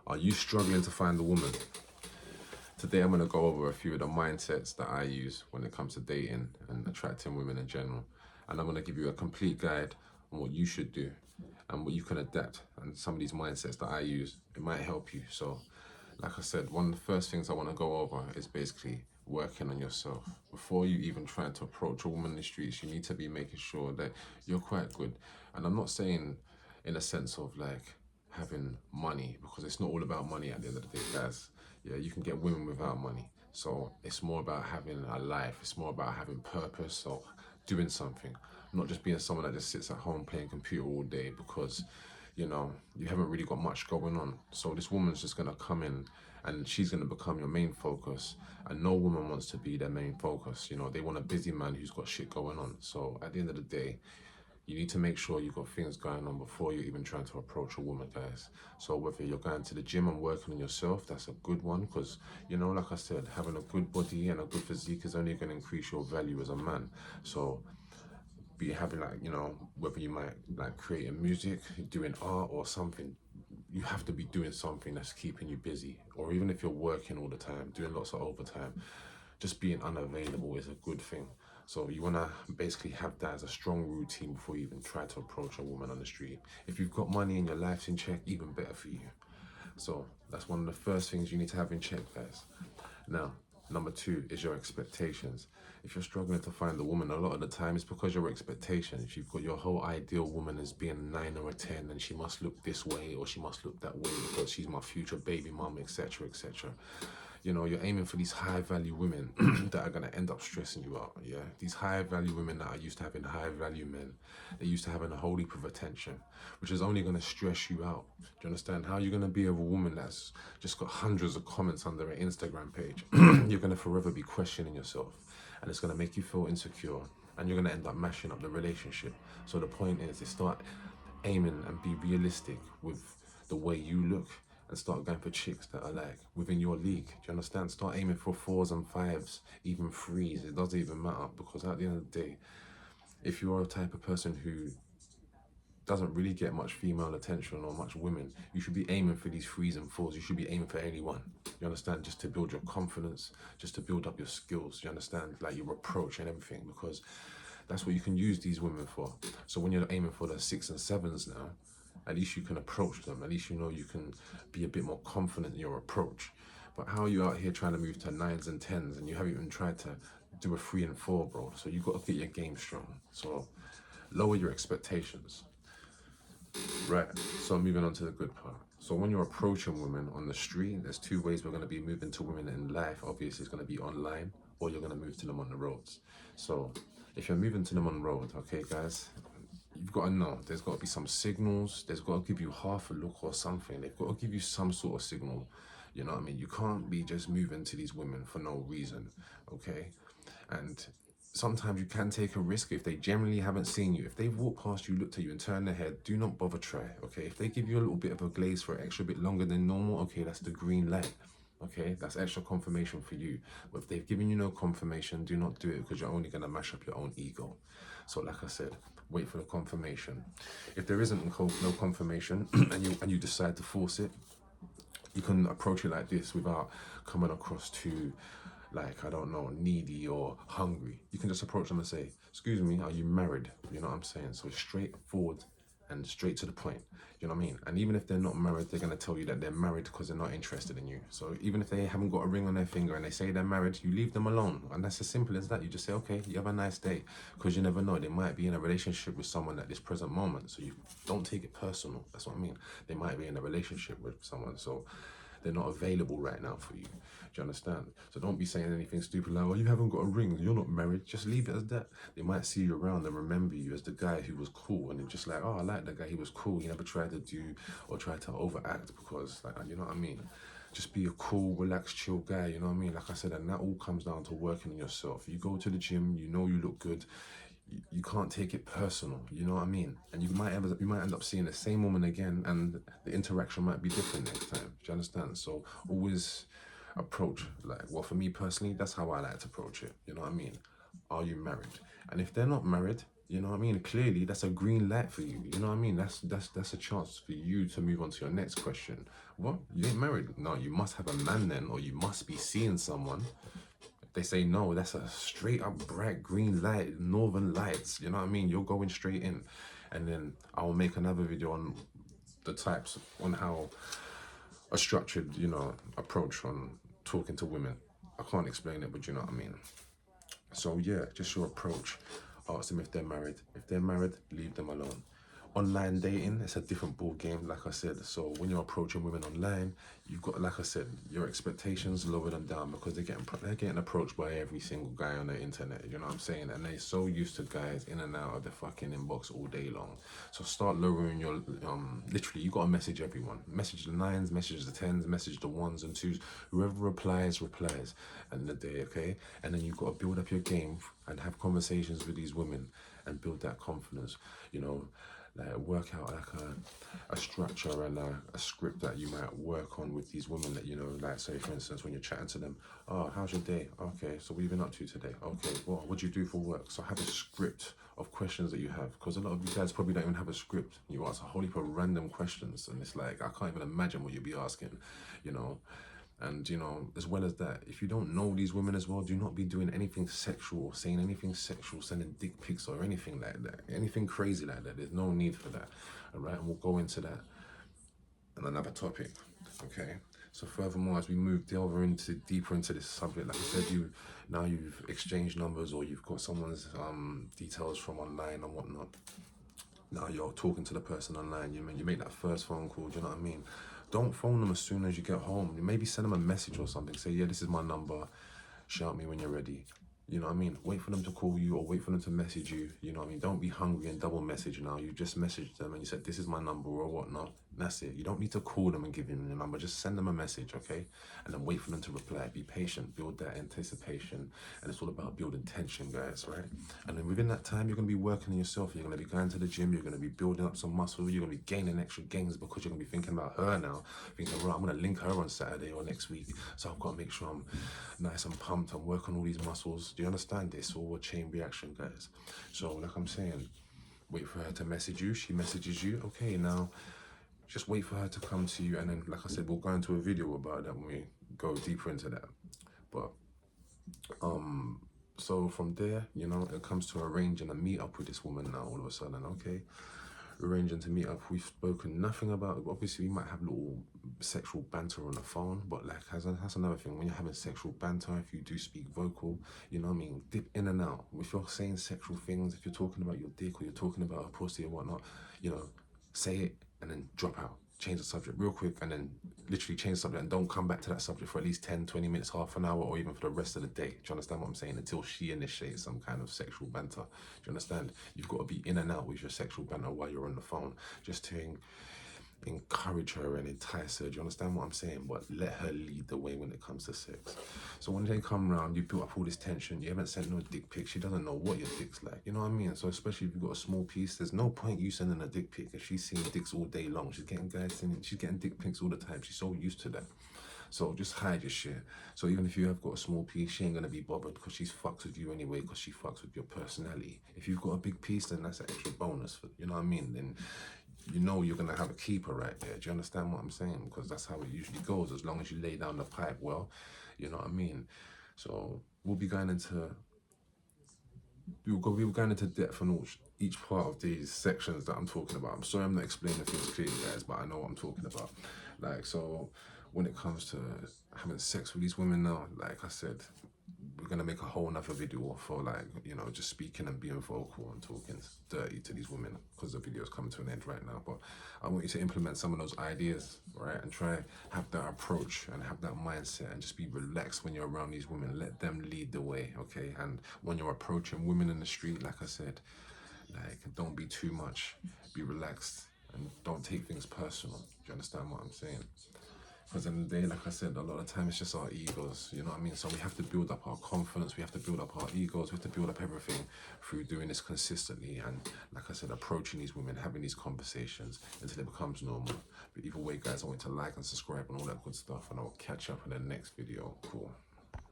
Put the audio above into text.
Are you struggling to find a woman? Today I'm going to go over a few of the mindsets that I use when it comes to dating and attracting women in general. And I'm going to give you a complete guide on what you should do and what you can adapt. And some of these mindsets that I use, it might help you. So, like I said, one of the first things I want to go over is basically working on yourself. Before you even try to approach a woman in the streets, you need to be making sure that you're quite good. And I'm not saying in a sense of like having money, because it's not all about money at the end of the day, guys. Yeah, you can get women without money. So it's more about having a life. It's more about having purpose or doing something, not just being someone that just sits at home playing computer all day because, you haven't really got much going on. So this woman's just gonna come in and she's gonna become your main focus. And no woman wants to be their main focus. They want a busy man who's got shit going on. So at the end of the day, you need to make sure you've got things going on before you're even trying to approach a woman, guys. So whether you're going to the gym and working on yourself, that's a good one because, like I said, having a good body and a good physique is only going to increase your value as a man. So be having like, whether you might like creating music, doing art or something, you have to be doing something that's keeping you busy. Or even if you're working all the time, doing lots of overtime, just being unavailable is a good thing. So you want to basically have that as a strong routine before you even try to approach a woman on the street. If you've got money and your life's in check, even better for you. So that's one of the first things you need to have in check, guys. Now, number two is your expectations. If you're struggling to find a woman, a lot of the time it's because your expectations. You've got your whole ideal woman as being a 9 or a 10 and she must look this way or she must look that way because she's my future baby mom, etc., etc. You're aiming for these high value women that are going to end up stressing you out. Yeah, these high value women that are used to having high value men, they're used to having a whole heap of attention, which is only going to stress you out. Do you understand? How you're going to be with a woman that's just got hundreds of comments on their Instagram page? You're going to forever be questioning yourself, and it's going to make you feel insecure, and you're going to end up mashing up the relationship. So the point is, to start aiming and be realistic with the way you look and start going for chicks that are like within your league. Do you understand? Start aiming for 4s and 5s, even 3s. It doesn't even matter because at the end of the day, if you're a type of person who doesn't really get much female attention or much women, you should be aiming for these 3s and 4s. You should be aiming for anyone. You understand? Just to build your confidence, just to build up your skills. You understand? Like your approach and everything, because that's what you can use these women for. So when you're aiming for the 6 and 7s now, at least you can approach them. At least you can be a bit more confident in your approach. But how are you out here trying to move to 9s and 10s and you haven't even tried to do a 3 and 4, bro? So you got to get your game strong. So lower your expectations. Right, so moving on to the good part. So when you're approaching women on the street, there's two ways we're going to be moving to women in life. Obviously, it's going to be online or you're going to move to them on the roads. So if you're moving to them on the road, okay, guys, you've got to know there's got to be some signals. There's got to give you half a look or something. They've got to give you some sort of signal. You know what I mean? You can't be just moving to these women for no reason, okay? And sometimes you can take a risk if they generally haven't seen you. If they've walked past you, looked at you and turned their head, do not bother try, okay? If they give you a little bit of a glaze for an extra bit longer than normal, okay, that's the green light. Okay, that's extra confirmation for you. But if they've given you no confirmation, do not do it because you're only going to mash up your own ego. So like I said, wait for the confirmation. If there isn't no confirmation and you decide to force it, you can approach it like this without coming across too, like, I don't know, needy or hungry. You can just approach them and say, excuse me, are you married? You know what I'm saying? So straightforward and straight to the point. You know what I mean? And even if they're not married, they're going to tell you that they're married because they're not interested in you. So even if they haven't got a ring on their finger and they say they're married, you leave them alone. And that's as simple as that. You just say, okay, you have a nice day. Because you never know. They might be in a relationship with someone at this present moment. So you don't take it personal. That's what I mean. They might be in a relationship with someone. So they're not available right now for you. Do you understand? So don't be saying anything stupid like, oh, you haven't got a ring, you're not married. Just leave it as that. They might see you around and remember you as the guy who was cool. And they're just like, oh, I like that guy, he was cool. He never tried to do or tried to overact because, like, you know what I mean? Just be a cool, relaxed, chill guy, you know what I mean? Like I said, and that all comes down to working on yourself. You go to the gym, you know you look good, you can't take it personal, you know what I mean? And you might end up seeing the same woman again and the interaction might be different next time. Do you understand? So always approach, like, well, for me personally, that's how I like to approach it. You know what I mean? Are you married? And if they're not married, You know what I mean? Clearly, that's a green light for you. You know what I mean? That's a chance for you to move on to your next question. What? You ain't married? No, you must have a man then, or you must be seeing someone. If they say no, that's a straight up bright green light, northern lights. You know what I mean? You're going straight in, and then I will make another video on the types on how a structured, approach on talking to women. I can't explain it, but you know what I mean. So yeah, just your approach. Ask them if they're married. If they're married, leave them alone. Online dating, it's a different ball game, like I said. So when you're approaching women online, you've got, like I said, your expectations, lower them down, because they're getting approached by every single guy on the internet. You know what I'm saying? And they're so used to guys in and out of the fucking inbox all day long. So start lowering your literally, you gotta message everyone. Message the 9s, message the 10s, message the 1s and 2s. Whoever replies and the day, okay? And then you've got to build up your game and have conversations with these women and build that confidence, like work out like a structure and a script that you might work on with these women that, like say for instance, when you're chatting to them, oh, how's your day? Okay, so what have you been up to today? Okay, well, what do you do for work? So have a script of questions that you have, because a lot of you guys probably don't even have a script. You ask a whole heap of random questions and it's like, I can't even imagine what you'd be asking, and as well as that, if you don't know these women as well, do not be doing anything sexual or saying anything sexual, sending dick pics or anything like that, anything crazy like that. There's no need for that. All right, and we'll go into that on another topic. Okay, so furthermore, as we move deeper into this subject, like I said, you've exchanged numbers, or you've got someone's details from online and whatnot. Now you're talking to the person online. You make that first phone call. Do you know what I mean? Don't phone them as soon as you get home. You maybe send them a message or something. Say, yeah, this is my number. Shout me when you're ready. You know what I mean? Wait for them to call you or wait for them to message you. You know what I mean? Don't be hungry and double message now. You just messaged them and you said, this is my number or whatnot. That's it. You don't need to call them and give them your number. Just send them a message, okay? And then wait for them to reply. Be patient. Build that anticipation. And it's all about building tension, guys, right? And then within that time, you're going to be working on yourself. You're going to be going to the gym. You're going to be building up some muscle. You're going to be gaining extra gains because you're going to be thinking about her now. Thinking, right, I'm going to link her on Saturday or next week. So I've got to make sure I'm nice and pumped. I'm working all these muscles. Do you understand this? All a chain reaction, guys. So like I'm saying, wait for her to message you. She messages you. Okay, now just wait for her to come to you. And then, like I said, we'll go into a video about that when we go deeper into that. But so from there, it comes to arranging a meet up with this woman now all of a sudden, okay? Arranging to meet up. We've spoken nothing about, obviously we might have little sexual banter on the phone, but like that's another thing. When you're having sexual banter, if you do speak vocal, you know what I mean, dip in and out. If you're saying sexual things, if you're talking about your dick or you're talking about a pussy or whatnot, say it and then drop out. Change the subject real quick and then literally change the subject and don't come back to that subject for at least 10, 20 minutes, half an hour, or even for the rest of the day. Do you understand what I'm saying? Until she initiates some kind of sexual banter. Do you understand? You've got to be in and out with your sexual banter while you're on the phone, just to encourage her and entice her. Do you understand what I'm saying? But let her lead the way when it comes to sex. So when they come around, you built up all this tension. You haven't sent no dick pic. She doesn't know what your dick's like. You know what I mean? So especially if you've got a small piece, there's no point you sending a dick pic if she's seeing dicks all day long. She's getting dick pics all the time. She's so used to that. So just hide your shit. So even if you have got a small piece, she ain't gonna be bothered because she's fucks with you anyway, because she fucks with your personality. If you've got a big piece, then that's an extra bonus. You know what I mean? Then you're gonna have a keeper right there. Do you understand what I'm saying? Because that's how it usually goes. As long as you lay down the pipe well, you know what I mean. So we'll be going into depth on each part of these sections that I'm talking about. I'm sorry I'm not explaining things clearly, guys, but I know what I'm talking about. Like, so when it comes to having sex with these women now, like I said, we're gonna make a whole nother video for just speaking and being vocal and talking dirty to these women, because the video's coming to an end right now. But I want you to implement some of those ideas, right? And try have that approach and have that mindset and just be relaxed when you're around these women. Let them lead the way, okay? And when you're approaching women in the street, like I said, like, don't be too much. Be relaxed and don't take things personal. Do you understand what I'm saying? Because in the day, like I said, a lot of time it's just our egos, you know what I mean? So we have to build up our confidence, we have to build up our egos, we have to build up everything through doing this consistently. And like I said, approaching these women, having these conversations until it becomes normal. But either way, guys, I want you to like and subscribe and all that good stuff, and I'll catch up in the next video. Cool.